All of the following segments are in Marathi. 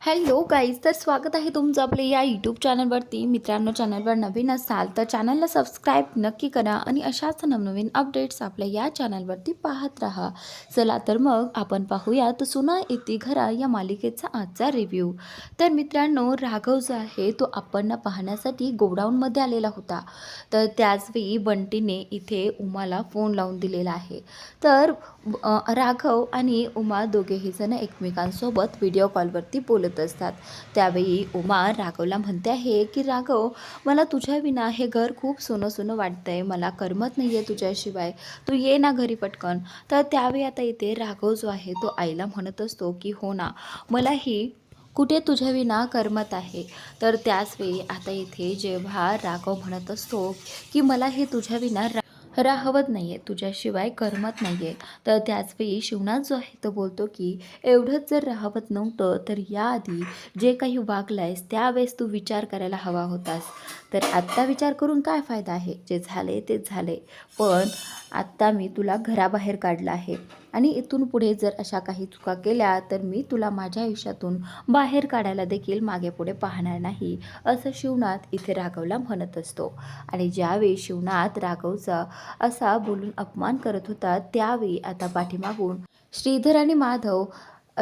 हॅलो गाईज, तर स्वागत आहे तुमचं आपल्या या यूट्यूब चॅनलवरती. मित्रांनो, चॅनलवर नवीन असाल तर चॅनलला सबस्क्राईब नक्की करा आणि अशाच नवनवीन अपडेट्स आपल्या या चॅनलवरती पाहत राहा. चला तर मग आपण पाहूयात सुना येती घरा या मालिकेचा आजचा रिव्ह्यू. तर मित्रांनो, राघव जो आहे तो आपण पाहण्यासाठी गोडाऊनमध्ये आलेला होता. तर त्याचवेळी बंटीने इथे उमाला फोन लावून दिलेला आहे. तर राघव आणि उमा दोघेही जण एकमेकांसोबत व्हिडिओ कॉलवरती बोलत असतात. त्यावेळी उमा राघवला म्हणते आहे की राघव, मला तुझ्या विना हे घर खूप सोनं सोनं वाटतंय, मला करमत नाही आहे तुझ्याशिवाय, तू ये ना घरी पटकन. तर त्यावेळी आता इथे राघव जो आहे तो आईला म्हणत असतो की हो ना, मलाही कुठे तुझ्या विना करमत आहे. तर त्याचवेळी आता इथे जेव्हा राघव म्हणत असतो की मला हे तुझ्या विना राहवत नाही आहे, तुझ्याशिवाय करमत नाही आहे, तर त्याचवेळी शिवनाथ जो आहे तो बोलतो की एवढंच जर राहवत नव्हतं तर याआधी जे काही वागलायस त्यावेळेस तू विचार करायला हवा होतास. तर आत्ता विचार करून काय फायदा आहे, जे झाले ते झाले. पण आत्ता मी तुला घराबाहेर काढलं आहे आणि इथून पुढे जर अशा काही चुका केल्या तर मी तुला माझ्या आयुष्यातून बाहेर काढायला देखील मागे पुढे पाहणार नाही, असं शिवनाथ इथे राघवला म्हणत असतो. आणि ज्यावेळी शिवनाथ राघवचा असा बोलून अपमान करत होता त्यावेळी आता पाठीमागून श्रीधर आणि माधव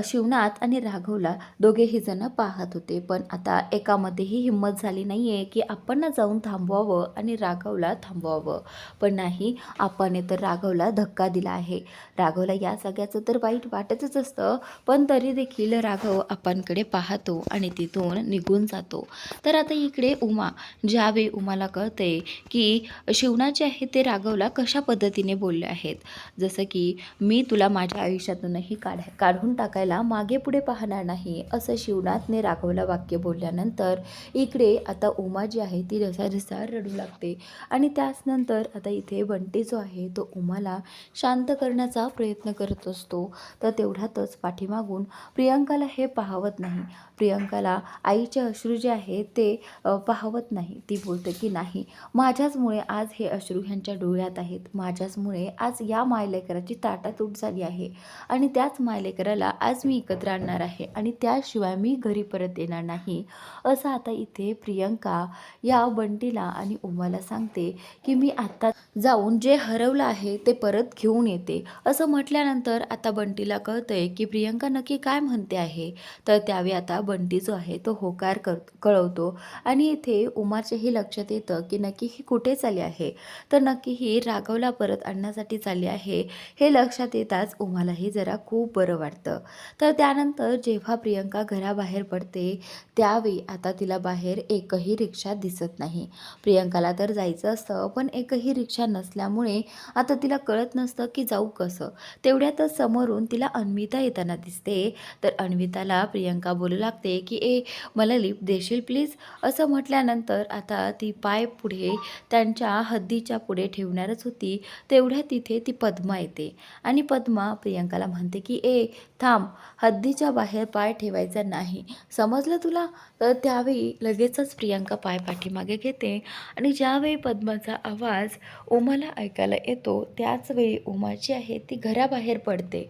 शिवनाथ आणि राघवला दोघेही जण पाहत होते. पण आता एकामध्येही हिंमत झाली नाही आहे की आपण जाऊन थांबवावं आणि राघवला थांबवावं. पण नाही, आपण तर राघवला धक्का दिला आहे. राघवला या सगळ्याचं तर वाईट वाटतच असतं, पण तरी देखील राघव आपणकडे पाहतो आणि तिथून निघून जातो. तर आता इकडे उमा, ज्यावेळी उमाला कळते की शिवनाचे आहे ते राघवला कशा पद्धतीने बोलले आहेत, जसं की मी तुला माझ्या आयुष्यातूनही काढून टाकायला मागे पुढे पाहणार नाही, असं शिवनाथने राघवला वाक्य बोलल्यानंतर इकडे आता उमा जी आहे ती रसारसा रडू लागते. आणि त्याच नंतर आता इथे बंटी जो आहे तो उमाला शांत करण्याचा प्रयत्न करत असतो. तर तेवढ्यातच पाठीमागून प्रियंकाला हे पाहवत नाही. प्रियंकाला आईचे अश्रू जे आहे ते पाहवत नाही. ती बोलते की नाही, माझ्याचमुळे आज हे अश्रू ह्यांच्या डोळ्यात आहेत, माझ्याचमुळे आज या मायलेकराची ताटातूट झाली आहे आणि त्याच मायलेकराला आज मी एकत्र आणणार आहे आणि त्याशिवाय मी घरी परत येणार नाही, असं आता इथे प्रियंका या बंटीला आणि उमाला सांगते की मी आत्ता जाऊन जे हरवलं आहे ते परत घेऊन येते. असं म्हटल्यानंतर आता बंटीला कळतंय की प्रियंका नक्की काय म्हणते आहे. तर त्यावेळी आता बंटी जो आहे तो होकार कळवतो आणि इथे उमाच्याही लक्षात येतं की नक्की ही कुठे चालली आहे. तर नक्की ही राघवला परत आणण्यासाठी चालली आहे हे लक्षात येताच उमालाही जरा खूप बरं वाटतं. तर त्यानंतर जेव्हा प्रियंका घराबाहेर पडते त्यावेळी आता तिला बाहेर एकही रिक्षा दिसत नाही. प्रियंकाला तर जायचं असतं पण एकही रिक्षा नसल्यामुळे आता तिला कळत नसतं की जाऊ कसं. तेवढ्यातच समोरून तिला अन्विता येताना दिसते. तर अन्विताला प्रियंका बोलू लागते की मला लिफ्ट देशील प्लीज. असं म्हटल्यानंतर आता ती पाय पुढे त्यांच्या हद्दीच्या पुढे ठेवणारच होती. तेवढ्या तिथे ती पद्मा येते आणि पद्मा प्रियंकाला म्हणते की थांब, हद्दीच्या बाहेर पाय ठेवायचा नाही, समजलं तुला. तर त्यावेळी लगेचच प्रियंका पाय पाठीमागे घेते आणि ज्यावेळी पद्माचा आवाज उमाला ऐकायला येतो त्याचवेळी उमा जी आहे ती घराबाहेर पडते.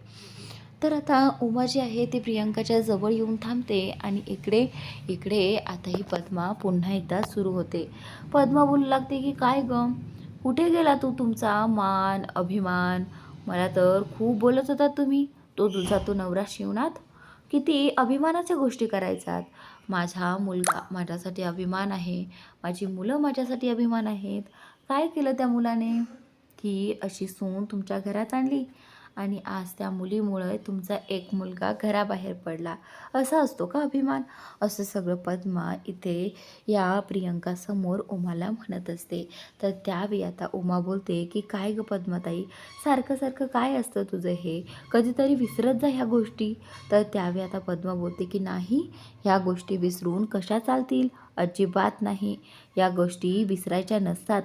तर आता उमा जी आहे ती प्रियंकाच्या जवळ येऊन थांबते आणि इकडे इकडे आता ही पद्मा पुन्हा एकदा सुरू होते. पद्मा बोलू लागते की काय गं, कुठे गेला तू तुमचा मान अभिमान, मला तर खूप बोलत होता तुम्ही, तो तुझा तो नवरा शिवनाथ किती अभिमानाच्या गोष्टी करायचात. माझा मुलगा माझ्यासाठी अभिमान आहे, माझी मुलं माझ्यासाठी अभिमान आहेत. काय केलं त्या मुलाने की अशी सून तुमच्या घरात आणली आणि आज त्या मुलीमुळे तुमचा एक मुलगा घराबाहेर पडला, असा असतो का अभिमान. असं सगळं पद्मा इथे या प्रियंकासमोर उमाला म्हणत असते. तर त्यावेळी आता उमा बोलते की काय गं पद्माताई, सारखं सारखं काय असतं तुझं हे, कधीतरी विसरत जा ह्या गोष्टी. तर त्यावेळी आता पद्मा बोलते की नाही, ह्या गोष्टी विसरून कशा चालतील, अजिबात नाही, या गोष्टी विसरायच्या नसतात.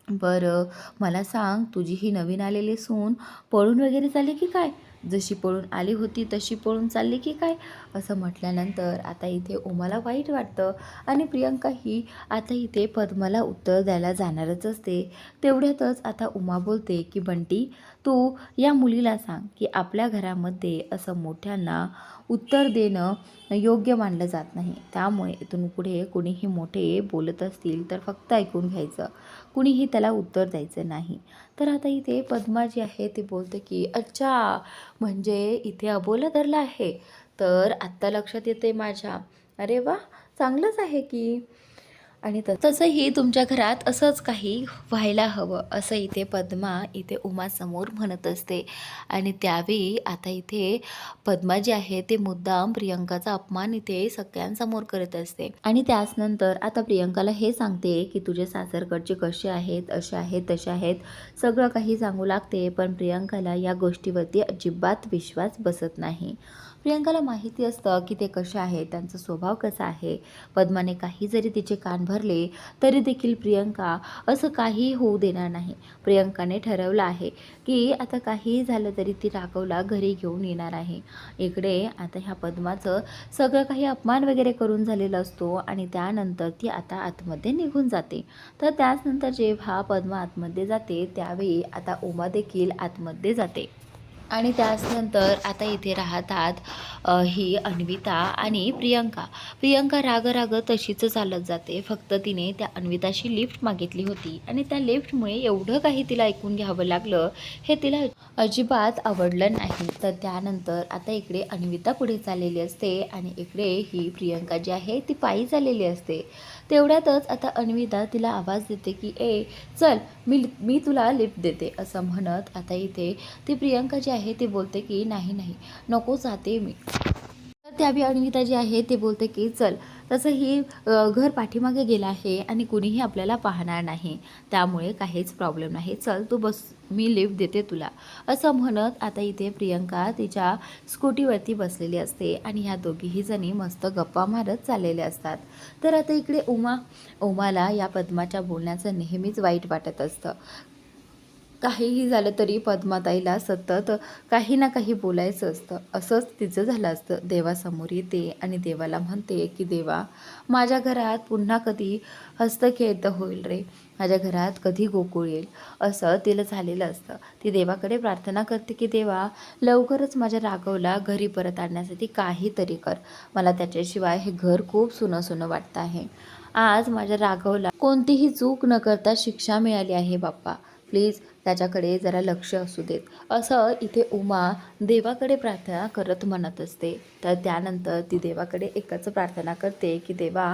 बरं मला सांग, तुझी ही नवीन आलेली सून पळून वगैरे चालली की काय, जशी पळून आली होती तशी पळून चालली की काय. असं म्हटल्यानंतर आता इथे उमाला वाईट वाटतं आणि प्रियंका ही आता इथे पद्माला उत्तर द्यायला जाणारच असते. तेवढ्यातच आता उमा बोलते की बंटी, तू या मुलीला सांग की आपल्या घरामध्ये असं मोठ्यांना उत्तर देणं योग्य मानलं जात नाही. त्यामुळे इथून पुढे कुणीही मोठे बोलत असतील तर फक्त ऐकून घ्यायचं, कुणीही त्याला उत्तर द्यायचं नाही. तर आता इथे पद्मा जी आहे ती बोलते की अच्छा, म्हणजे इथे अबोला धरला आहे. तर आत्ता लक्षात येते माझ्या. अरे वा, चांगलंच आहे की. आणि तसंही तुमच्या घरात असंच काही व्हायला हवं, असं इथे पद्मा इथे उमासमोर म्हणत असते. आणि त्यावेळी आता इथे पद्मा जी आहे ते मुद्दाम प्रियंकाचा अपमान इथे सगळ्यांसमोर करत असते. आणि त्याच नंतर आता प्रियंकाला हे सांगते की तुझे सासरकडचे कसे आहेत, असे आहेत, तसे आहेत, सगळं काही सांगू लागते. पण प्रियंकाला या गोष्टीवरती अजिबात विश्वास बसत नाही. प्रियंकाला माहिती असतं की ते कसे आहेत, त्यांचा स्वभाव कसा आहे. पद्माने काही जरी तिचे कान भरले तरी देखील प्रियंका असं काही होऊ देणार नाही. प्रियंकाने ठरवलं आहे की आता काहीही झालं तरी ती राघवला घरी घेऊन येणार आहे. इकडे आता ह्या पद्माचं सगळं काही अपमान वगैरे करून झालेलं असतो आणि त्यानंतर ती आता आतमध्ये निघून जाते. तर त्याचनंतर जेव्हा पद्मा आतमध्ये जाते त्यावेळी आता उमा देखील आतमध्ये जाते. आणि त्याचनंतर आता इथे राहतात ही अन्विता आणि प्रियंका. प्रियंका राग तशीच चालत जाते. फक्त तिने त्या अन्विताशी लिफ्ट मागितली होती आणि त्या लिफ्टमुळे एवढं काही तिला ऐकून घ्यावं लागलं, हे तिला अजिबात आवडलं नाही. तर त्यानंतर आता इकडे अन्विता पुढे चाललेली असते आणि इकडे ही प्रियंका जी आहे ती पायी चाललेली असते. तेवढ्यातच आता अन्विता तिला आवाज देते की ए चल, मी तुला लिफ्ट देते, असं म्हणत आता इथे ती प्रियंका जी आहे ती बोलते की नाही नाही, नको, जाते मी. तर त्यावेळी अन्विता जी आहे ते बोलते की चल, तसं ही घर पाठीमागे गेलं आहे आणि कुणीही आपल्याला पाहणार नाही, त्यामुळे काहीच प्रॉब्लेम नाही, चल तू बस, मी लिफ्ट देते तुला, असं म्हणत आता इथे प्रियंका तिच्या स्कूटीवरती बसलेली असते आणि ह्या दोघीही जणी मस्त गप्पा मारत चाललेल्या असतात. तर आता इकडे उमाला या पद्माच्या बोलण्याचं नेहमीच वाईट वाटत असतं. काहीही झालं तरी पद्माताईला सतत काही ना काही बोलायचं असतं. असंच तिचं झालं असतं. देवासमोर येते आणि देवाला म्हणते की देवा, माझ्या घरात पुन्हा कधी हस्तखेळ होईल रे, माझ्या घरात कधी गोकुळ येईल, असं तिला झालेलं असतं. ती देवाकडे प्रार्थना करते की देवा, लवकरच माझ्या राघवला घरी परत आणण्यासाठी काहीतरी कर, मला त्याच्याशिवाय हे घर खूप सुनं सुनं वाटतं आहे. आज माझ्या राघवला कोणतीही चूक न करता शिक्षा मिळाली आहे बाप्पा, प्लीज त्याच्याकडे जरा लक्ष असू देत, असं इथे उमा देवाकडे प्रार्थना करत म्हणत असते. तर त्यानंतर ती देवाकडे एकच प्रार्थना करते की देवा,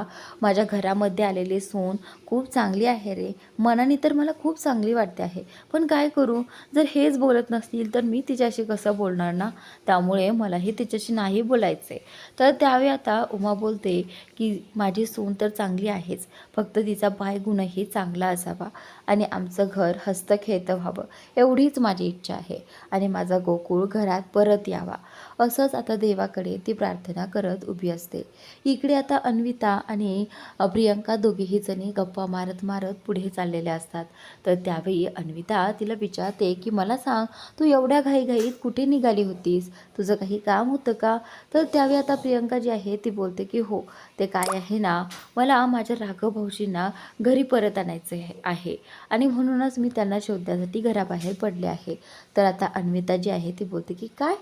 माझ्या घरामध्ये आलेली सून खूप चांगली आहे रे, मनाने तर मला खूप चांगली वाटते आहे, पण काय करू, जर हेच बोलत नसतील तर मी तिच्याशी कसं बोलणार ना, त्यामुळे मलाही तिच्याशी नाही बोलायचं आहे. तर त्यावेळी आता उमा बोलते की माझी सून तर चांगली आहेच, फक्त तिचा बायगुणही चांगला असावा आणि आमचं घर हस्तखेळतं व्हावं, एवढीच माझी इच्छा आहे आणि माझा गोकुळ घरात परत यावा, असंच आता देवाकडे ती प्रार्थना करत उभी असते. इकडे आता अन्विता आणि प्रियंका दोघीही जणी गप्पा मारत मारत पुढे चाललेल्या असतात. तर त्यावेळी अन्विता तिला विचारते की मला सांग, तू एवढ्या घाईघाईत कुठे निघाली होतीस, तुझं काही काम होतं का? तर त्यावेळी आता प्रियंका जी आहे ती बोलते की हो, ते काय आहे ना, मला माझ्या राघव भाऊजींना घरी परत आणायचं आहे आणि म्हणूनच मी त्यांना शोधण्यासाठी घराबाहेर पडले आहे. तर आता अन्विता जी आहे ती बोलते की काय,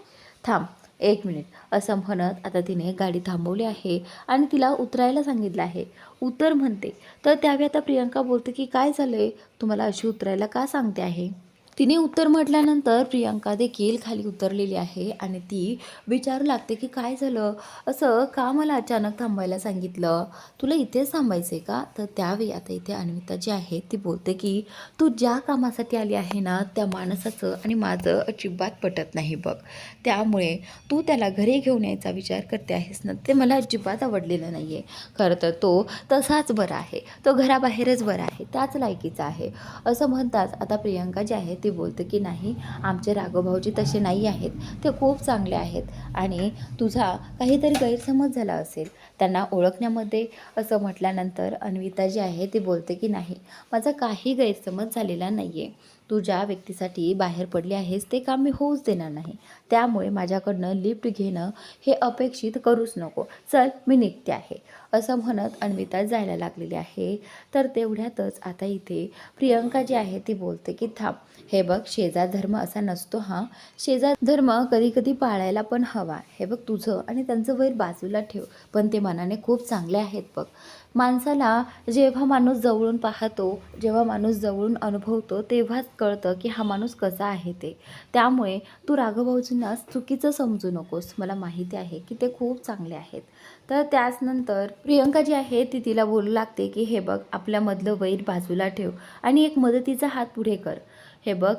थांब 1 मिनिट, असं म्हणत आता तिने गाडी थांबवली आहे आणि तिला उतरायला सांगितलं आहे. उतर म्हणते. तर त्यावेळी आता प्रियंका बोलते की काय झालं आहे, तुम्हाला अशी उतरायला का सांगते आहे? तिने उत्तर म्हटल्यानंतर प्रियंका देखील खाली उतरलेली आहे आणि ती विचारू लागते की काय झालं, असं का मला अचानक थांबायला सांगितलं, तुला इथेच थांबायचं आहे का? तर त्यावेळी आता इथे अन्विता जी आहे ती बोलते की तू ज्या कामासाठी आली आहे ना, त्या माणसाचं आणि माझं अजिबात पटत नाही बघ, त्यामुळे तू त्याला घरी घेऊन यायचा विचार करते आहेस ना, ते मला अजिबात आवडलेलं नाही आहे. खरं तर तो तसाच बरा आहे, तो घराबाहेरच बरा आहे, त्याच लायकीचा आहे, असं म्हणताच आता प्रियंका जी आहे ती बोलते की नाही, आमचे राघवभाऊजी तसे नाही आहेत, ते खूप चांगले आहेत आणि तुझा काहीतरी गैरसमज झाला असेल त्यांना ओळखण्यामध्ये, असं म्हटल्यानंतर अन्विता जी आहे ती बोलते की नाही, माझा काही गैरसमज झालेला नाही आहे, तू ज्या व्यक्तीसाठी बाहेर पडली आहेस ते काम मी होऊच देणार नाही. त्यामुळे माझ्याकडनं लिफ्ट घेणं हे अपेक्षित करूच नको. चल मी निघते आहे, असं म्हणत अन्विता जायला लागलेली आहे. तर तेवढ्यातच आता इथे प्रियंका जी आहे ती बोलते की थांब, हे बघ शेजार धर्म असा नसतो हां. शेजार धर्म कधी कधी पाळायला पण हवा. हे बघ तुझं आणि त्यांचं वैर बाजूला ठेव, पण ते मनाने खूप चांगले आहेत बघ. माणसाला जेव्हा माणूस जवळून पाहतो, जेव्हा माणूस जवळून अनुभवतो तेव्हाच कळतं की हा माणूस कसा आहे ते. त्यामुळे तू राघवभाऊजींना चुकीचं समजू नकोस. मला माहिती आहे की ते खूप चांगले आहेत. तर त्याचनंतर प्रियंका जी आहे ती तिला बोलू लागते की हे बघ आपल्यामधलं वैर बाजूला ठेव आणि एक मदतीचा हात पुढे कर. हे बघ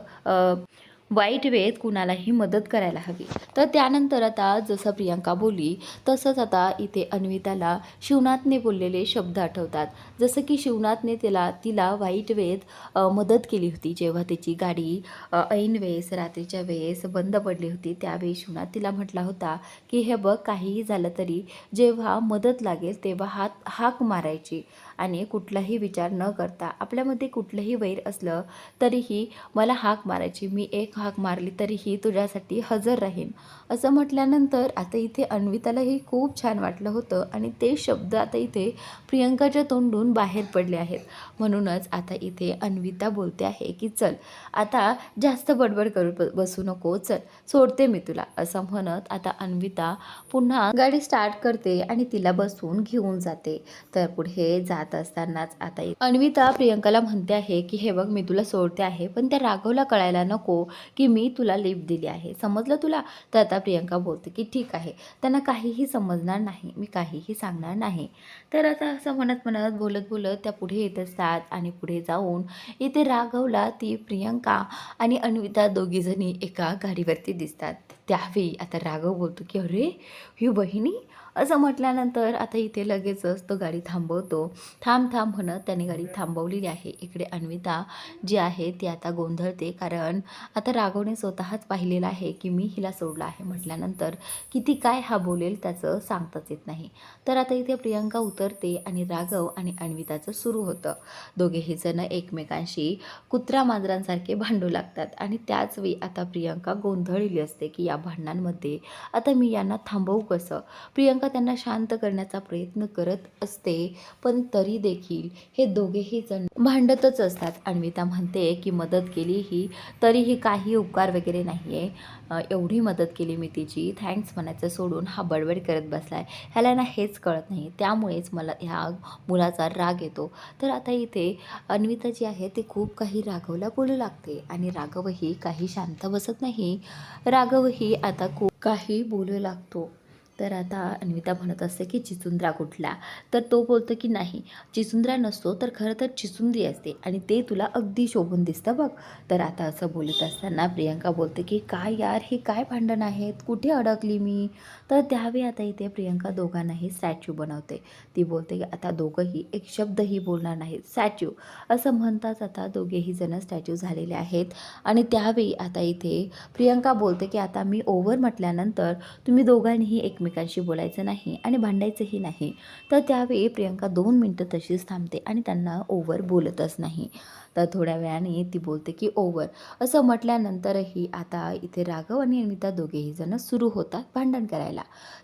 वाईट वेळेत कुणालाही मदत करायला हवी. तर त्यानंतर आता जसं प्रियंका बोलली तसंच आता इथे अन्विताला शिवनाथने बोललेले शब्द आठवतात. जसं की शिवनाथने तिला वाईट वेळेत मदत केली होती. जेव्हा तिची गाडी ऐन वेळेस रात्रीच्या वेळेस बंद पडली होती, त्यावेळी शिवनाथ तिला म्हटला होता की हे बघ काहीही झालं तरी जेव्हा मदत लागेल तेव्हा हाक मारायची आणि कुठलाही विचार न करता आपल्यामध्ये कुठलंही वैर असलं तरीही मला हाक मारायची. मी एक हाक मारली तरीही तुझ्यासाठी हजर राहीन, असं म्हटल्यानंतर आता इथे अन्वितालाही खूप छान वाटलं होतं आणि ते शब्द आता इथे प्रियंकाच्या तोंडून बाहेर पडले आहेत. म्हणूनच आता इथे अन्विता बोलते आहे की चल आता जास्त बडबड करू बसू नको, चल सोडते मी तुला, असं म्हणत आता अन्विता पुन्हा गाडी स्टार्ट करते आणि तिला बसवून घेऊन जाते. तर पुढे जात असतानाच आता अन्विता प्रियंकाला म्हणते आहे की हे बघ मी तुला सोडते आहे, पण त्या राघवला कळायला नको की मी तुला लिफ्ट दिली आहे, समजलं तुला. तर आता प्रियंका बोलते की ठीक आहे, त्यांना काहीही समजणार नाही, मी काहीही सांगणार नाही. तर आता असं म्हणत म्हणत बोलत बोलत त्या पुढे येत असतात आणि पुढे जाऊन इथे राघवला ती प्रियंका आणि अन्विता दोघीजणी एका गाडीवरती दिसतात. त्यावेळी आता राघव बोलतो की अरे ही वहिनी, असं म्हटल्यानंतर आता इथे लगेचच तो गाडी थांबवतो. थांब थांब म्हणत त्याने गाडी थांबवलेली आहे. इकडे अन्विता जी आहे ती आता गोंधळते, कारण आता राघवने स्वतःच पाहिलेलं आहे की मी हिला सोडलं आहे म्हटल्यानंतर किती काय हा बोलेल त्याचं सांगताच येत नाही. तर आता इथे प्रियंका उतरते आणि राघव आणि अन्विताचं सुरू होतं. दोघेही जण एकमेकांशी कुत्रा मांजरांसारखे भांडू लागतात आणि त्याच वेळी आता प्रियंका गोंधळलेली असते की या भांडणांमध्ये आता मी यांना थांबवू कसं. प्रियंका त्यांना शांत करण्याचा प्रयत्न करत असते, पण तरी देखील हे दोघेही जण भांडतच असतात. अन्विता म्हणते की मदत केलीही तरीही काही उपकार वगैरे नाही आहे, एवढी मदत केली मी तिची, थँक्स म्हणायचं सोडून हा बडबड करत बसलाय, ह्याला ना हेच कळत नाही, त्यामुळेच मला ह्या मुलाचा राग येतो. तर आता इथे अन्विता जी आहे ती खूप काही राघवला बोलू लागते आणि राघवही काही शांत बसत नाही. राघवही आता खूप काही बोलू लागतो. तर आता अन्विता म्हणत असते की चिचुंद्रा कुठला, तर तो बोलतो की नाही चिचुंद्रा नसतो, तर खरं तर चिचुंद्री असते आणि ते तुला अगदी शोभून दिसतं बघ. तर आता असं बोलत असताना प्रियंका बोलते की काय यार हे काय भांडण आहेत, कुठे अडकली मी. तर त्यावेळी आता इथे प्रियंका दोघांनाही स्टॅच्यू बनवते. ती बोलते की आता दोघंही एक शब्दही बोलणार नाहीत, स्टॅच्यू, असं म्हणताच आता दोघेही जण स्टॅच्यू झालेले आहेत. आणि त्यावेळी आता इथे प्रियंका बोलते की आता मी ओव्हर म्हटल्यानंतर तुम्ही दोघांनीही एकमेकांशी बोलायचं नाही आणि भांडायचंही नाही. तर त्यावेळी प्रियंका 2 मिनटं तशीच थांबते आणि त्यांना ओव्हर बोलतच नाही. तर थोड्या वेळाने ती बोलते की ओव्हर, असं म्हटल्यानंतरही आता इथे राघव आणि अन्विता दोघेही जण सुरू होतात भांडण करायला.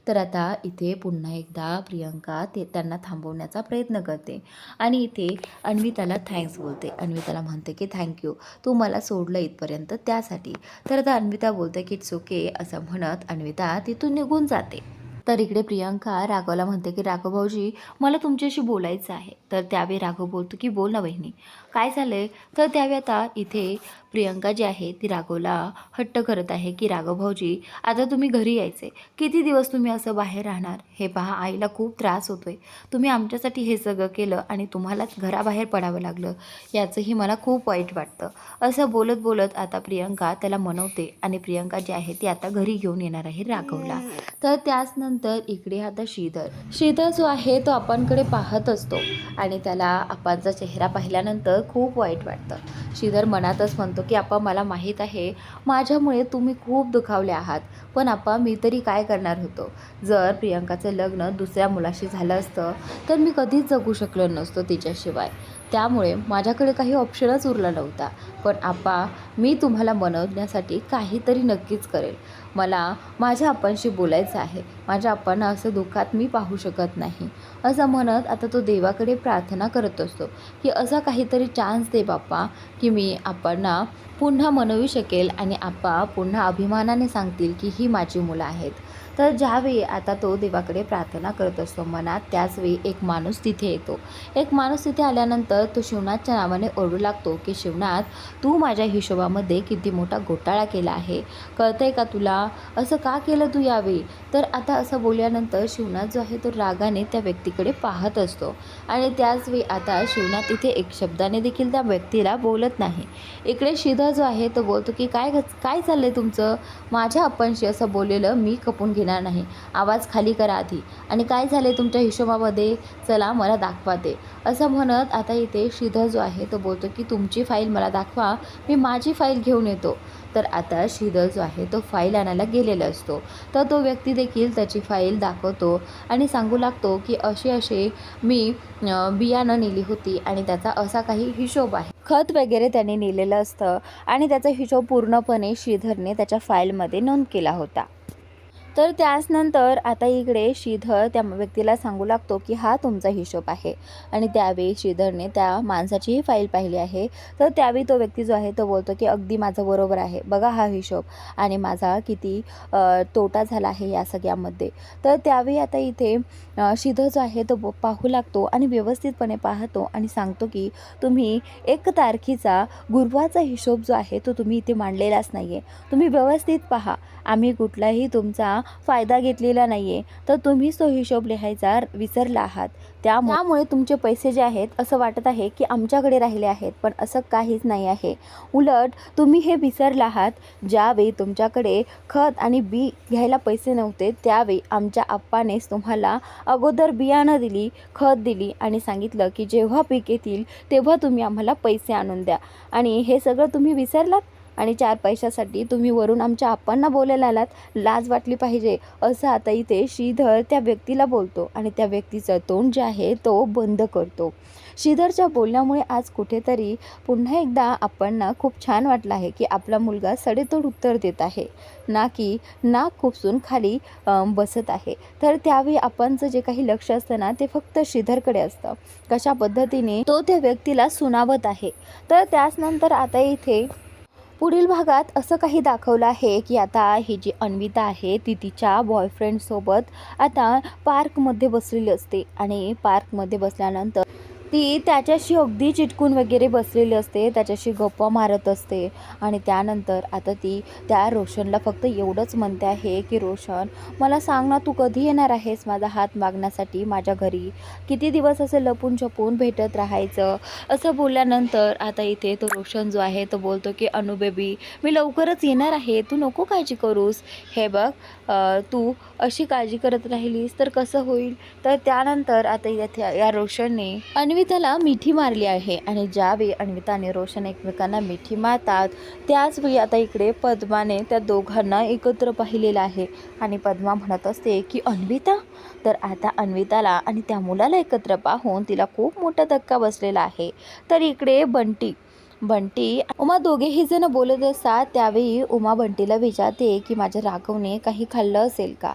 तर आता इथे पुन्हा एकदा प्रियंका त्यांना थांबवण्याचा प्रयत्न करते आणि इथे अन्विताला थँक्स बोलते. अन्विताला म्हणते की थँक्यू, तू मला सोडलं इथपर्यंत त्यासाठी. तर आता अन्विता बोलते की इट्स ओके, असं म्हणत अन्विता तिथून निघून जाते. तर इकडे प्रियंका राघवला म्हणते की राघव भाऊजी मला तुमच्याशी बोलायचं आहे. तर त्यावेळी राघव बोलतो की बोल ना वहिनी, काय झालं आहे. तर त्यावेळी आता इथे प्रियंका जी आहे ती राघवला हट्ट करत आहे की राघव भाऊजी आता तुम्ही घरी यायचे, किती दिवस तुम्ही असं बाहेर राहणार, हे पहा आईला खूप त्रास होतो आहे, तुम्ही आमच्यासाठी हे सगळं केलं आणि तुम्हालाच घराबाहेर पडावं लागलं, याचंही मला खूप वाईट वाटतं. असं बोलत बोलत आता प्रियंका त्याला मनवते आणि प्रियंका जी आहे ती आता घरी घेऊन येणार आहे राघवला. तर त्याचनंतर इकडे आता श्रीधर जो आहे तो आपणकडे पाहत असतो आणि त्याला आपांचा चेहरा पाहिल्यानंतर खूप वाईट वाटतं. श्रीधर मनातच म्हणतो की आपा मला माहीत आहे माझ्यामुळे तुम्ही खूप दुखावले आहात, पण आपा मी तरी काय करणार होतो. जर प्रियंकाचं लग्न दुसऱ्या मुलाशी झालं असतं तर मी कधीच जगू शकलो नसतो तिच्याशिवाय. त्यामुळे माझ्याकडे काही ऑप्शनच उरला नव्हता. पण आप्पा, मी तुम्हाला मनवण्यासाठी काहीतरी नक्कीच करेल. मला माझ्या आप्पांशी बोलायचं आहे. माझ्या आप्पांना असं दुःखात मी पाहू शकत नाही. असं म्हणत आता तो देवाकडे प्रार्थना करत असतो की असा काहीतरी चान्स दे बाप्पा, की मी आप्पांना पुन्हा मनवू शकेल आणि आप्पा पुन्हा अभिमानाने सांगतील की ही माझी मुलं आहेत. तर ज्यावेळी आता तो देवाकडे प्रार्थना करत असतो मनात, त्याचवेळी एक माणूस तिथे येतो. एक माणूस तिथे आल्यानंतर तो शिवनाथच्या नावाने ओरडू लागतो की शिवनाथ, तू माझ्या हिशोबामध्ये किती मोठा घोटाळा केला आहे, कळतंय का तुला? असं का केलं तू यावेळी? तर आता असं बोलल्यानंतर शिवनाथ जो आहे तो रागाने त्या व्यक्तीकडे पाहत असतो आणि त्याचवेळी आता शिवनाथ तिथे एक शब्दाने देखील त्या व्यक्तीला बोलत नाही. इकडे श्रीधर जो आहे तो बोलतो की काय काय चाललंय तुमचं? माझ्या आप्पांशी असं बोललेलं मी खपून घेणार नाही. आवाज खाली करा आधी. आणि काय झाले तुमच्या हिशोबामध्ये? चला मला दाखवा ते. असं म्हणत आता इथे श्रीधर जो आहे तो बोलतो की तुमची फाईल मला दाखवा, मी माझी फाईल घेऊन येतो. तर आता श्रीधर जो आहे तो फाईल आणायला गेलेला असतो. तर तो व्यक्ती देखील त्याची फाईल दाखवतो आणि सांगू लागतो की असे मी बियाणं नेली होती आणि त्याचा असा काही हिशोब आहे. खत वगैरे त्याने नेलेलं असतं आणि त्याचा हिशोब पूर्णपणे श्रीधरने त्याच्या फाईलमध्ये नोंद केला होता. तर त्याचनंतर आता इकडे श्रीधर त्या व्यक्तीला सांगू लागतो की हा तुमचा हिशोब आहे आणि त्यावेळी श्रीधरने त्या माणसाचीही फाईल पाहिली आहे. तर त्यावेळी तो व्यक्ती जो आहे तो बोलतो की अगदी माझं बरोबर आहे, बघा हा हिशोब आणि माझा किती तोटा झाला आहे या सगळ्यामध्ये. तर त्यावेळी आता इथे श्रीधर जो आहे तो पाहू लागतो आणि व्यवस्थितपणे पाहतो आणि सांगतो की तुम्ही 1 तारखेचा गुरुवारचा हिशोब जो आहे तो तुम्ही इथे मांडलेलाच नाही आहे. तुम्ही व्यवस्थित पहा, आम्ही कुठलाही तुमचा फायदा घेतलेला नाही आहे. तर तुम्हीच तो हिशोब लिहायचा विसरला आहात. त्यामुळे तुमचे पैसे जे आहेत असं वाटत आहे की आमच्याकडे राहिले आहेत, पण असं काहीच नाही आहे. उलट तुम्ही हे विसरला आहात. ज्यावेळी तुमच्याकडे खत आणि बी घ्यायला पैसे नव्हते त्यावेळी आमच्या आप्पानेच तुम्हाला अगोदर बियाणं दिली, खत दिली आणि सांगितलं की जेव्हा पीक येतील तेव्हा तुम्ही आम्हाला पैसे आणून द्या. आणि हे सगळं तुम्ही विसरलात आणि 4 पैशासाठी तुम्ही वरून आमच्या आप्पांना बोलायला आलात. लाज वाटली पाहिजे. असं आता इथे श्रीधर त्या व्यक्तीला बोलतो आणि त्या व्यक्तीचं तोंड जे आहे तो बंद करतो. श्रीधरच्या बोलण्यामुळे आज कुठेतरी पुन्हा एकदा आप्पांना खूप छान वाटलं आहे की आपला मुलगा सडेतोड उत्तर देत आहे, ना की नाक खुपसून खाली बसत आहे. तर त्यावेळी आप्पांचं जे काही लक्ष असतं ना ते फक्त श्रीधरकडे असतं, कशा पद्धतीने तो त्या व्यक्तीला सुनावत आहे. तर त्याचनंतर आता इथे पुढील भागात असं काही दाखवलं आहे की आता ही जी अन्विता आहे ती तिच्या बॉयफ्रेंडसोबत आता पार्कमध्ये बसलेली असते आणि पार्कमध्ये बसल्यानंतर ती त्याच्याशी अगदी चिटकून वगैरे बसलेली असते, त्याच्याशी गप्पा मारत असते. आणि त्यानंतर आता ती त्या रोशनला फक्त एवढंच म्हणते आहे की रोशन, मला सांग ना, तू कधी येणार आहेस माझा हात मागण्यासाठी माझ्या घरी? किती दिवस असं लपून छपून भेटत राहायचं? असं बोलल्यानंतर आता इथे तो रोशन जो आहे तो बोलतो की अनु बेबी, मी लवकरच येणार आहे, तू नको काळजी करूस. हे बघ, तू अशी काळजी करत राहिलीस तर कसं होईल? तर त्यानंतर आता या रोशनने अन्विताला मिठी मारली आहे आणि ज्यावेळी अन्विता आणि रोशन एकमेकांना मिठी मारतात त्याचवेळी आता इकडे पद्माने त्या दोघांना एकत्र पाहिलेलं आहे आणि पद्मा म्हणत असते की अन्विता. तर आता अन्विताला आणि त्या मुलाला एकत्र पाहून तिला खूप मोठा धक्का बसलेला आहे. तर इकडे बंटी उमा दोघेही जण बोलत असतात. त्यावेळी उमा बंटीला विचारते की माझ्या राघवने काही खाल्लं असेल का?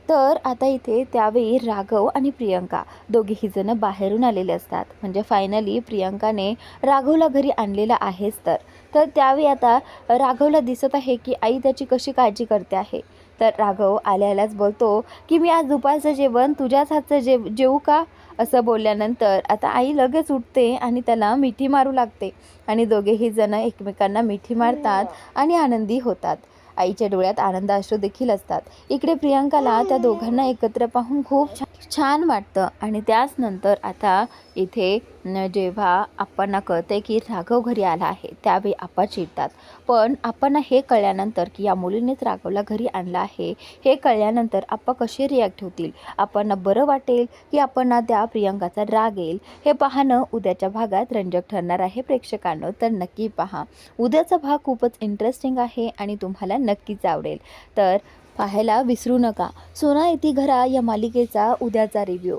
तर आता इथे त्यावेळी राघव आणि प्रियंका दोघेही जण बाहेरून आलेले असतात. म्हणजे फायनली प्रियंकाने राघवला घरी आणलेला आहेच. तर त्यावेळी आता राघवला दिसत आहे की आई त्याची कशी काळजी करते आहे. तर राघव आल्यालाच बोलतो की मी आज दुपारचं जेवण तुझ्याच हातचं जेवू का? असं बोलल्यानंतर आता आई लगेच उठते आणि त्याला मिठी मारू लागते आणि दोघेही जण एकमेकांना मिठी मारतात आणि आनंदी होतात. आईच्या डोळ्यात आनंद अश्रू देखील असतात. इकडे प्रियंकाला त्या दोघांना एकत्र पाहून खूप छान वाटतं आणि त्याचनंतर आता इथे जेव्हा आप्पांना कळते की राघव घरी आला आहे त्यावेळी आप्पा चिडतात. पण आप्पांना हे कळल्यानंतर की या मुलीनेच राघवला घरी आणलं आहे हे कळल्यानंतर आप्पा कसे रिॲक्ट होतील, आप्पांना बरं वाटेल की आप्पांना त्या प्रियंकाचा राग येईल, हे पाहणं उद्याच्या भागात रंजक ठरणार आहे प्रेक्षकांनो. तर नक्की पहा. उद्याचा भाग खूपच इंटरेस्टिंग आहे आणि तुम्हाला नक्कीच आवडेल. तर पाहायला विसरू नका. सोना येती घरा या मालिकेचा उद्याचा रिव्ह्यू.